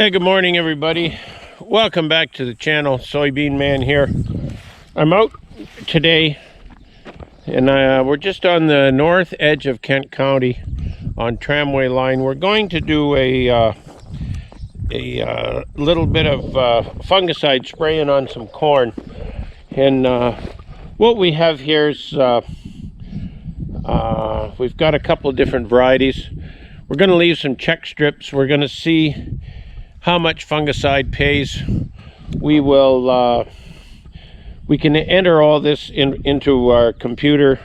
Hey, good morning everybody. Welcome back to the channel. Soybean Man here. I'm out today and we're just on the north edge of Kent County on tramway line. We're going to do a little bit of fungicide spraying on some corn. And what we have here is we've got a couple of different varieties. We're going to leave some check strips. We're going to see how much fungicide pays. We will we can enter all this into our computer,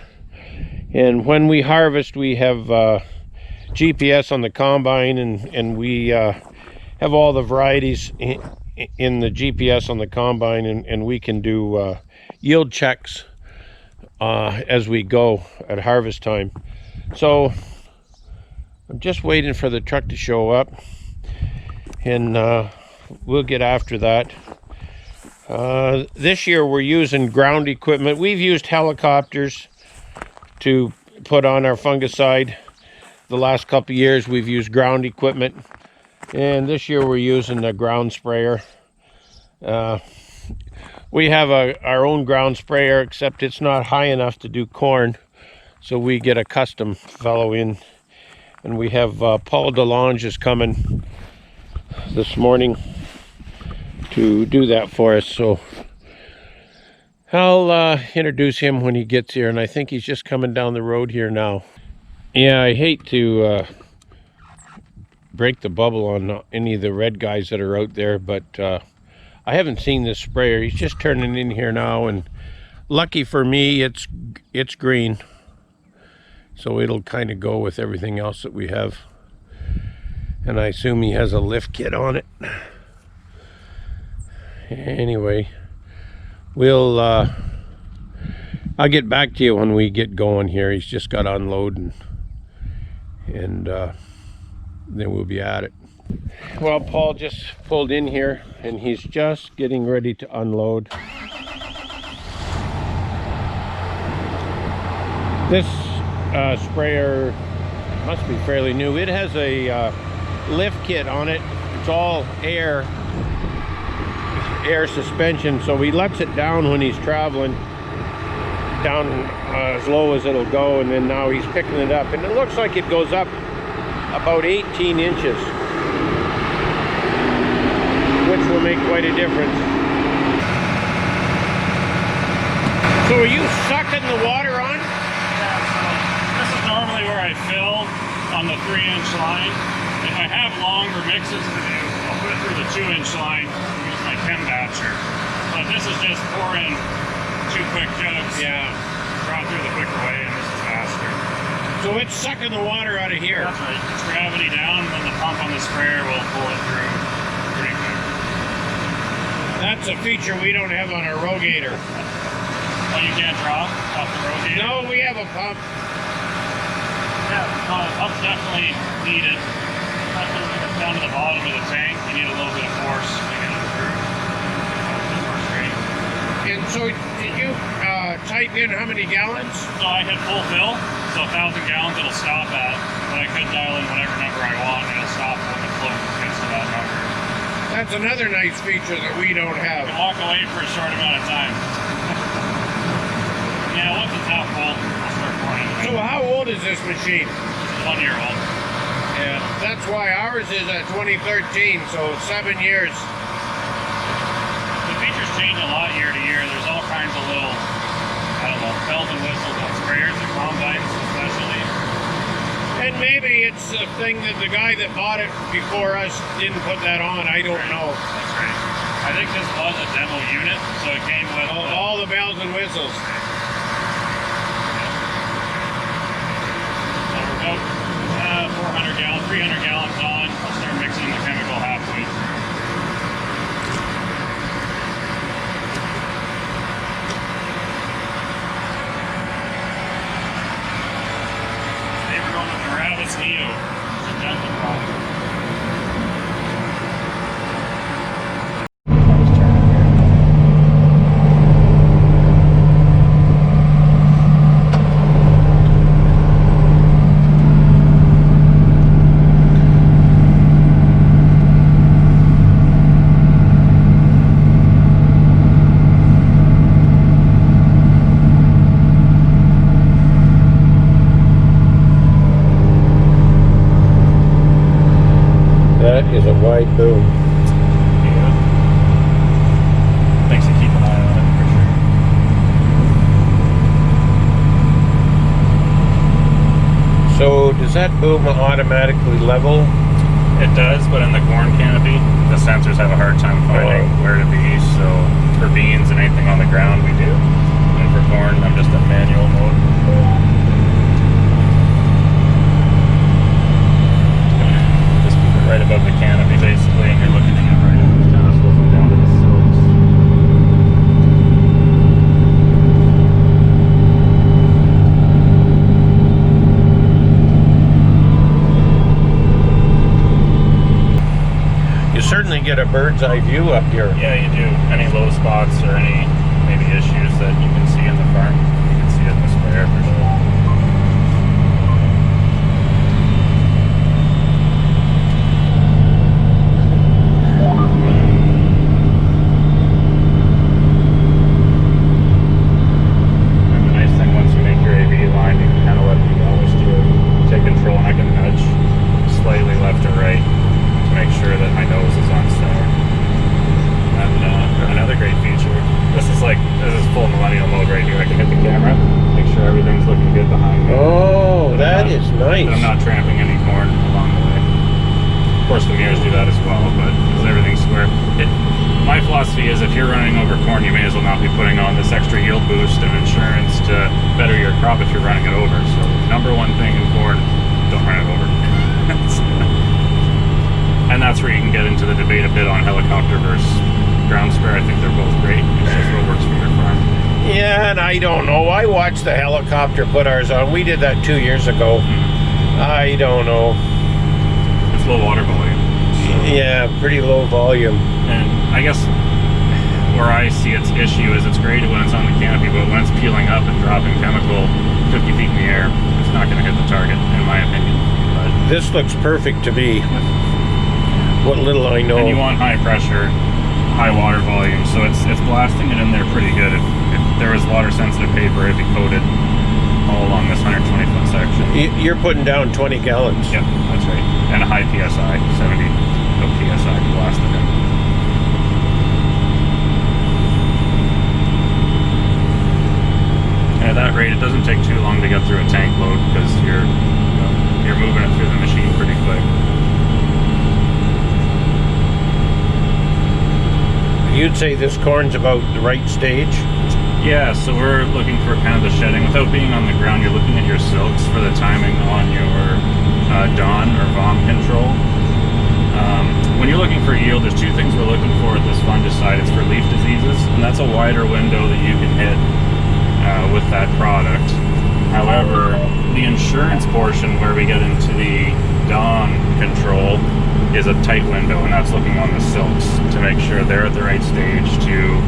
and when we harvest we have GPS on the combine, and we have all the varieties in the GPS on the combine, and we can do yield checks as we go at harvest time. So I'm just waiting for the truck to show up, and we'll get after that. This year we're using ground equipment. We've used helicopters to put on our fungicide. The last couple of years we've used ground equipment, and this year we're using the ground sprayer. We have our own ground sprayer, except it's not high enough to do corn, so we get a custom fellow in, and we have Paul Delanghe is coming this morning to do that for us, so I'll introduce him when he gets here, and I think he's just coming down the road here now. Yeah, I hate to break the bubble on any of the red guys that are out there, but I haven't seen this sprayer. He's just turning in here now, and lucky for me it's green, so it'll kind of go with everything else that we have. And I assume he has a lift kit on it. Anyway, we'll I'll get back to you when we get going here. He's just got to unload, and then we'll be at it. Well, Paul just pulled in here and he's just getting ready to unload. This sprayer must be fairly new. It has a lift kit on it. It's all air suspension, so he lets it down when he's traveling down as low as it'll go, and then now he's picking it up, and it looks like it goes up about 18 inches, which will make quite a difference. So are you sucking the water on? Yeah, so this is normally where I fill on the 3-inch line. If I have longer mixes to do, I'll put it through the 2-inch line and use my chem batcher. But this is just pour in 2 quick jugs. Yeah. Draw through the quicker way, and this is faster. So it's sucking the water out of here. That's right. It's gravity down, and then the pump on the sprayer will pull it through pretty quick. That's a feature we don't have on our rogator. Oh, you can't draw off the rogator? No, we have a pump. Yeah, the pump's definitely needed. Especially when it's down to the bottom of the tank, you need a little bit of force to get it through. More straight. And so did you type in how many gallons? So I hit full fill, so 1,000 gallons it'll stop at, but I could dial in whatever number I want, and it'll stop when the float gets to that number. That's another nice feature that we don't have. You can walk away for a short amount of time. Yeah, once it's half full, I'll start pouring. So how old is this machine? 1 year old. Yeah, that's why ours is at 2013, so 7 years. The features change a lot year to year. There's all kinds of little, I don't know, bells and whistles on sprayers and combines especially. And maybe it's a thing that the guy that bought it before us didn't put that on. I don't know. That's right. I think this was a demo unit, so it came with all the bells and whistles. So we're about 400 gallons, 300 gallons on. I'll start mixing the chemical halfway through. Today we're going with Miravis Neo, Syngenta product. is a wide boom. Yeah. Thanks to keep an eye on it for sure. So does that boom automatically level? It does, but in the corn canopy, the sensors have a hard time finding where to be. So for beans and anything on the ground, we do. And for corn, I'm just in manual mode. Just keep it right above the canopy, basically, and you're looking at it right at the tassels and down to the silks. You certainly get a bird's eye view up here. Yeah, you do. Any low spots or any maybe issues that you can see in the farm, you can see it in the sprayer for sure. And the nice thing, once you make your AV line, you can kind of let the yellow steer take control, and I can nudge slightly left or right to make sure that my nose is on center. And another great feature, this is full millennial mode right here. I can hit the camera, make sure everything's looking good behind me. Oh, that is nice. I'm not tramping any corn along the way. Of course, the mirrors do that as well, but because everything's square. My philosophy is if you're running over corn, you may as well not be putting on this extra yield boost and insurance to better your crop if you're running it over. So, number one thing in corn, don't run it over. And that's where you can get into the debate a bit on helicopter versus ground spray. I think they're both great. It's just what works for your farm. Yeah, and I don't know. I watched the helicopter put ours on. We did that 2 years ago. I don't know. It's low water volume. So. Yeah, pretty low volume. And I guess where I see its issue is it's great when it's on the canopy, but when it's peeling up and dropping chemical 50 feet in the air, it's not going to hit the target, in my opinion. But this looks perfect to me. What little I know. And you want high pressure, high water volume, so it's blasting it in there pretty good. If there was water sensitive paper, it'd be coated all along this 120 foot section. You're putting down 20 gallons. Yep, that's right. And a high PSI, 70 PSI to blast it in. And at that rate, it doesn't take too long to get through a tank load because you're moving it through the machine pretty quick. You'd say this corn's about the right stage? Yeah, so we're looking for kind of the shedding. Without being on the ground, you're looking at your silks for the timing on your dawn or vom control. When you're looking for yield, there's two things we're looking for at this fungicide. It's for leaf diseases, and that's a wider window that you can hit with that product. However, the insurance portion where we get into the dawn control is a tight window, and that's looking on the silks to make sure they're at the right stage to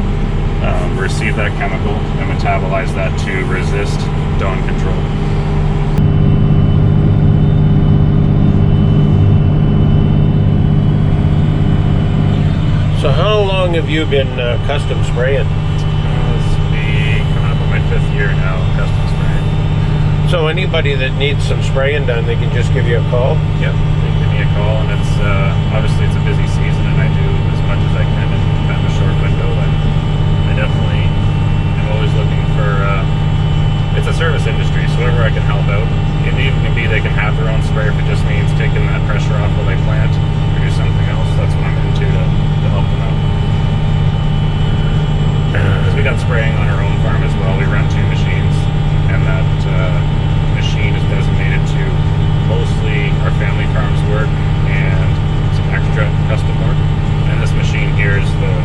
receive that chemical and metabolize that to resist dawn control. So how long have you been custom spraying? This will be coming up on my 5th year now, custom spraying. So anybody that needs some spraying done, they can just give you a call? Yep, they give me a call, and it's obviously it's a busy season, and I do as much as I can in kind of a short window. And I definitely am always looking for. It's a service industry, so wherever I can help out. It even can be they can have their own sprayer if it just means taking that pressure off while they plant or do something else. That's what I'm into to help them out. Because we got spraying on our own farm as well. We run 2 machines, and that machine is designated to mostly our family farms work and some extra custom work. And this machine here is the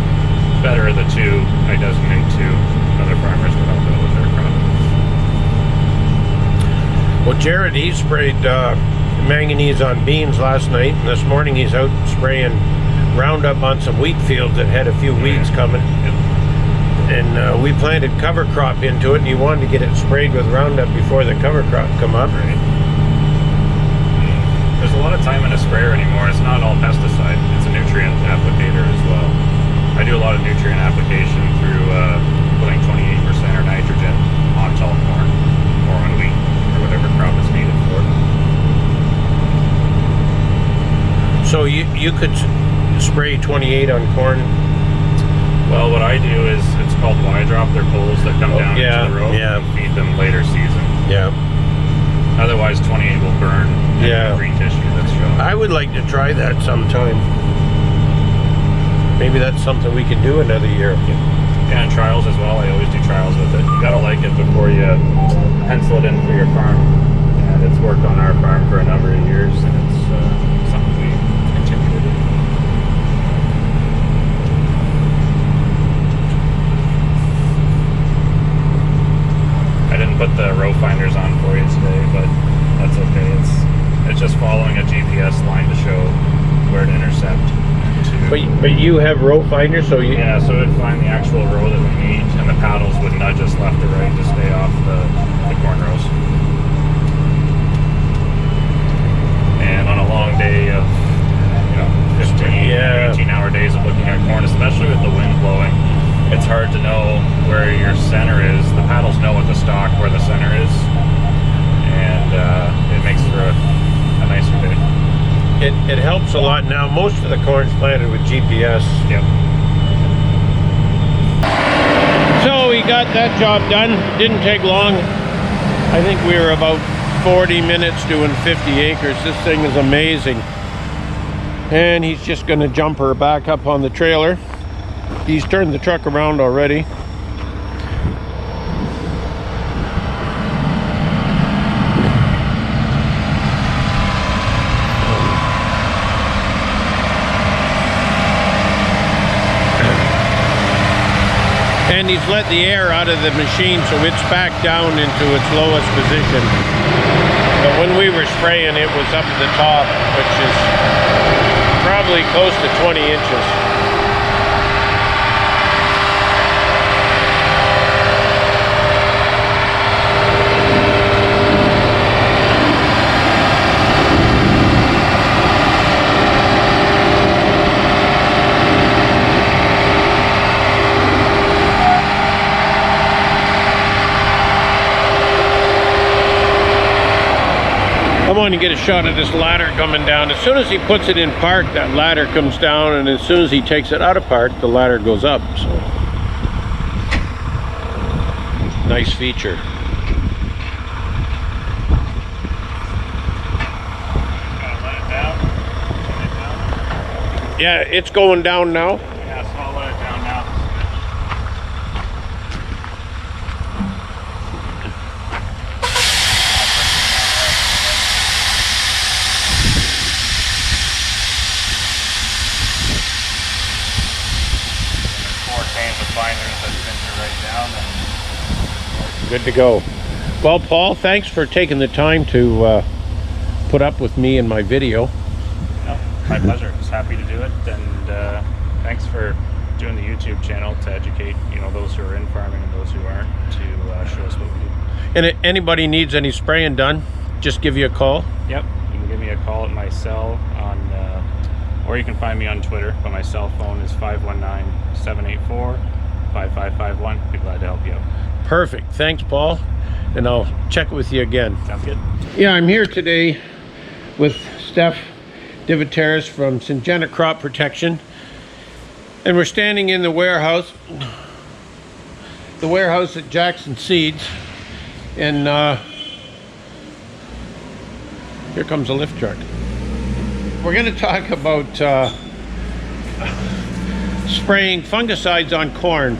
better of the 2 I designate to other farmers to help out with their crop. Well, Jared, he sprayed manganese on beans last night, and this morning he's out spraying Roundup on some wheat fields that had a few weeds coming. Yep. And we planted cover crop into it, and he wanted to get it sprayed with Roundup before the cover crop come up. Right. There's a lot of time in a sprayer anymore. It's not all pesticide. It's a nutrient applicator as well. I do a lot of nutrient application through putting 28% or nitrogen on tall corn or on wheat or whatever crop is needed for it. So So you could spray 28 on corn. Well, what I do is, it's called Y-drop. They're poles that come down into the row. Yeah. And feed them later season. Yeah. Otherwise, 28 will burn green tissue that's showing. I would like to try that sometime. Maybe that's something we can do another year. Yeah, and trials as well. I always do trials with it. You gotta like it before you pencil it in for your farm. And it's worked on our farm for a number of years, and it's something we continue to do. I didn't put the row finders on for you today, but that's okay. It's just following a GPS line to show where to intercept. But you have row finders, so you... Yeah, so it would find the actual row that we need, and the paddles would nudge us left or right to stay off the corn rows. And on a long day of, 15, 18-hour days of looking at corn, especially with the wind blowing, it's hard to know where your center is. The paddles know at the stalk where the center is, and it makes for a nicer day. It helps a lot now. Most of the corn's planted with GPS. Yep. So we got that job done. Didn't take long. I think we were about 40 minutes doing 50 acres. This thing is amazing. And he's just going to jump her back up on the trailer. He's turned the truck around already. And he's let the air out of the machine, so it's back down into its lowest position. But when we were spraying, it was up at the top, which is probably close to 20 inches. I want to get a shot of this ladder coming down. As soon as he puts it in park, that ladder comes down, and as soon as he takes it out of park, the ladder goes up. So, nice feature. Let it down. Yeah, it's going down now. Yeah, so I'll let it down now. Good to go. Well, Paul, thanks for taking the time to put up with me and my video. No, my pleasure. I was happy to do it, and thanks for doing the YouTube channel to educate those who are in farming and those who aren't, to show us what we do. And if anybody needs any spraying done, just give you a call. Yep, you can give me a call at my cell or you can find me on Twitter. But my cell phone is 519-784-5551. Be glad to help you out. Perfect. Thanks, Paul. And I'll check with you again. Sounds good. Yeah, I'm here today with Steff Diventaris from Syngenta Crop Protection. And we're standing in the warehouse at Jackson Seeds. And here comes a lift truck. We're going to talk about spraying fungicides on corn,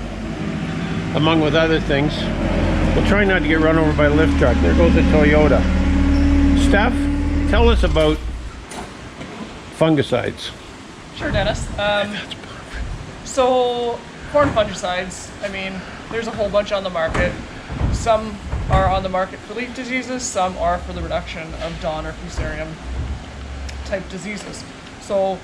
among with other things. We'll try not to get run over by a lift truck. There goes a Toyota. Steff, tell us about fungicides. Sure, Dennis. So, corn fungicides, I mean, there's a whole bunch on the market. Some are on the market for leaf diseases, some are for the reduction of dawn or fusarium type diseases. So,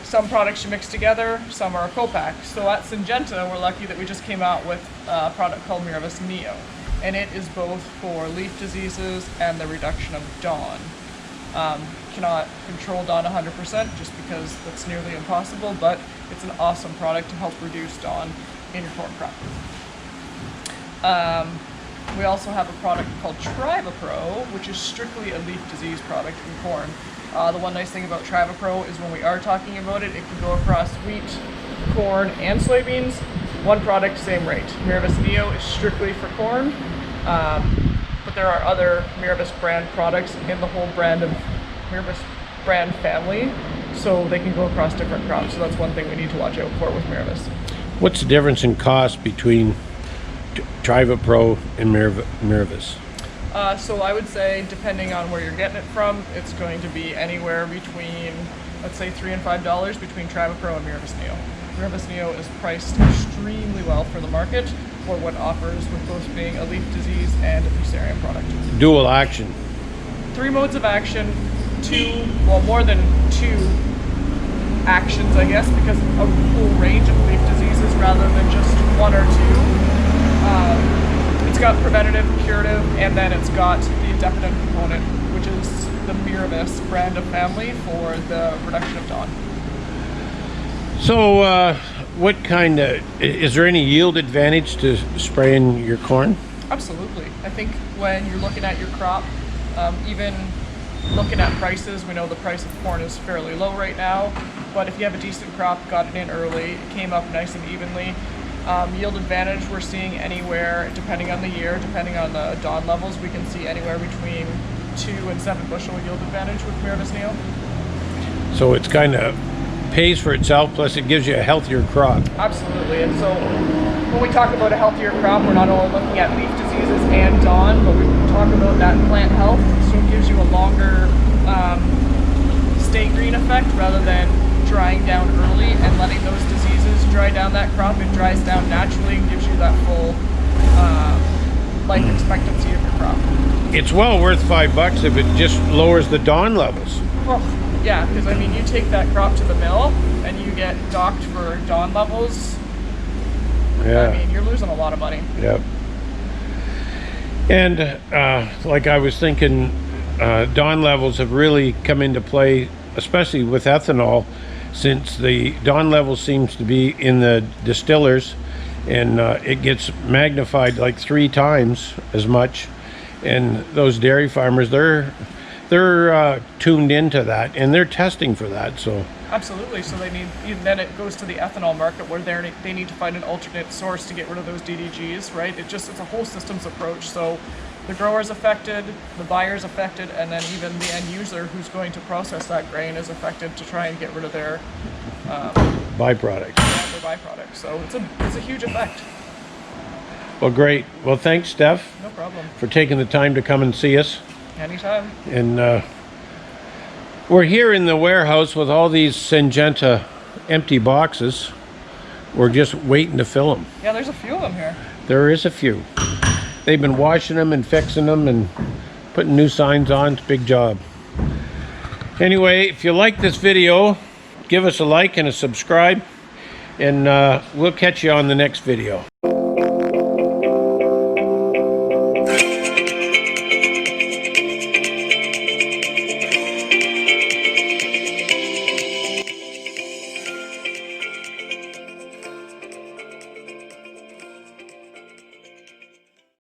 some products you mix together, some are a co-pack. So at Syngenta, we're lucky that we just came out with a product called Miravis Neo. And it is both for leaf diseases and the reduction of dawn. Cannot control dawn 100% just because that's nearly impossible, but it's an awesome product to help reduce dawn in your corn crop. We also have a product called Trivapro, which is strictly a leaf disease product in corn. The one nice thing about Trivapro is when we are talking about it, it can go across wheat, corn, and soybeans. One product, same rate. Miravis Neo is strictly for corn, but there are other Miravis brand products in the whole brand of Miravis brand family, so they can go across different crops. So that's one thing we need to watch out for with Miravis. What's the difference in cost between Trivapro and Miravis? So I would say, depending on where you're getting it from, it's going to be anywhere between, let's say, $3 and $5 between Trivapro and Miravis Neo. Miravis Neo is priced extremely well for the market for what it offers, with both being a leaf disease and a fusarium product. Dual action. 3 modes of action, more than 2 actions, I guess, because a whole range of leaf diseases rather than just 1 or 2. It's got preventative, curative, and then it's got the adaptant component, which is the Miravis brand of family for the reduction of dawn. So what kind of, is there any yield advantage to spraying your corn? Absolutely. I think when you're looking at your crop, even looking at prices, we know the price of corn is fairly low right now, but if you have a decent crop, got it in early, it came up nice and evenly. Yield advantage, we're seeing anywhere, depending on the year, depending on the dawn levels, we can see anywhere between 2 and 7 bushel yield advantage with Miravis Neo. So it's kind of pays for itself, plus it gives you a healthier crop. Absolutely. And so when we talk about a healthier crop, we're not only looking at leaf diseases and dawn, but we talk about that plant health. So it gives you a longer stay green effect rather than drying down early and letting those diseases dry down that crop. It dries down naturally and gives you that full life expectancy of your crop. It's well worth $5 if it just lowers the dawn levels. Well, yeah, because I mean, you take that crop to the mill and you get docked for dawn levels. Yeah. I mean, you're losing a lot of money. Yep. And like I was thinking, dawn levels have really come into play, especially with ethanol, since the dawn level seems to be in the distillers, and it gets magnified like 3 times as much. And those dairy farmers, they're tuned into that, and they're testing for that. So absolutely. So they need, then it goes to the ethanol market where they need to find an alternate source to get rid of those DDGs, right? It's a whole systems approach. So the grower's affected, the buyer's affected, and then even the end user who's going to process that grain is affected to try and get rid of their byproducts. Their byproducts. So it's a huge effect. Well, great. Well, thanks, Steff. No problem. For taking the time to come and see us. Anytime. And we're here in the warehouse with all these Syngenta empty boxes. We're just waiting to fill them. Yeah, there's a few of them here. There is a few. They've been washing them and fixing them and putting new signs on. It's a big job. Anyway, if you like this video, give us a like and a subscribe, and we'll catch you on the next video.